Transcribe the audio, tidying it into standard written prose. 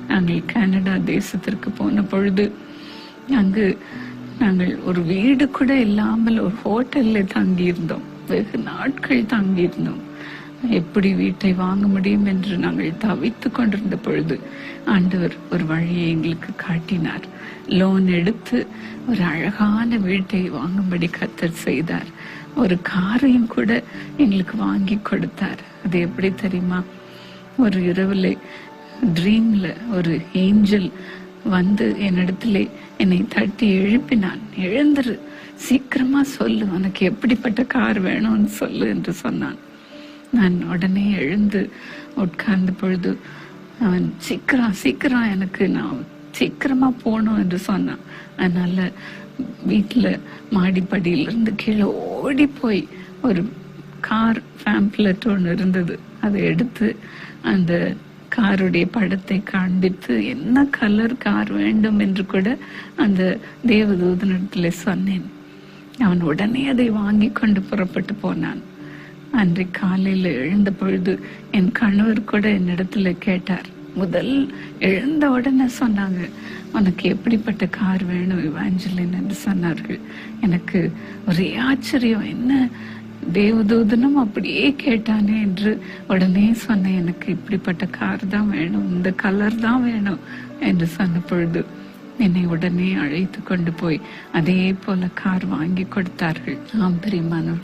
நாங்கள் கனடா தேசத்திற்கு போன பொழுது அங்கு நாங்கள் ஒரு வீடு கூட இல்லாமல் ஒரு ஹோட்டல்ல தங்கியிருந்தோம். வெகு நாட்கள் தங்கியிருந்தோம். எப்படி வீட்டை வாங்க முடியும் என்று நாங்கள் தவித்துக் கொண்டிருந்த பொழுது ஆண்டவர் ஒரு வழியை எங்களுக்கு காட்டினார். லோன் எடுத்து ஒரு அழகான வீட்டை வாங்கும்படி கர்த்தர் செய்தார். ஒரு காரையும் கூட எங்களுக்கு வாங்கி கொடுத்தார். அது எப்படி தெரியுமா? ஒரு இரவுல ட்ரீம்ல ஒரு ஏஞ்சல் வந்து என்னிடத்துல என்னை தட்டி எழுப்பினான். எழுந்துரு, சீக்கிரமா சொல்லு, உனக்கு எப்படிப்பட்ட கார் வேணும்னு சொல்லு என்று சொன்னான். நான் உடனே எழுந்து உட்கார்ந்த பொழுது அவன் சீக்கிரம் எனக்கு நான் சீக்கிரமா போகணும் என்று சொன்னான். அதனால வீட்டுல மாடிப்படியிலிருந்து கீழே ஓடி போய் ஒரு கார் பேம்ப்லெட் ஒன்று இருந்தது, அதை எடுத்து அந்த காருடைய படத்தை காண்பித்து என்ன கலர் கார் வேண்டும் என்று கூட அந்த தேவதூதனிடத்துல சொன்னேன். அவன் உடனே அதை வாங்கி கொண்டு புறப்பட்டு போனான். அன்றைக்கு காலையில எழுந்த பொழுது என் கணவர் கூட என்னிடத்துல கேட்டார். முதல் எழுந்த உடனே சொன்னாங்க, உனக்கு எப்படிப்பட்ட கார் வேணும் இவாஞ்சலின் என்று சொன்னார்கள். எனக்கு ஒரே ஆச்சரியம், என்ன தேவதூதனும் அப்படியே கேட்டானே என்று உடனே சொன்னேன். எனக்கு இப்படிப்பட்ட கார் தான் வேணும், இந்த கலர் தான் வேணும் என்று சொன்ன பொழுது என்னை உடனே அழைத்து கொண்டு போய் அதே போல கார் வாங்கி கொடுத்தார்கள். ஆம் பிரியமானவர்கள்,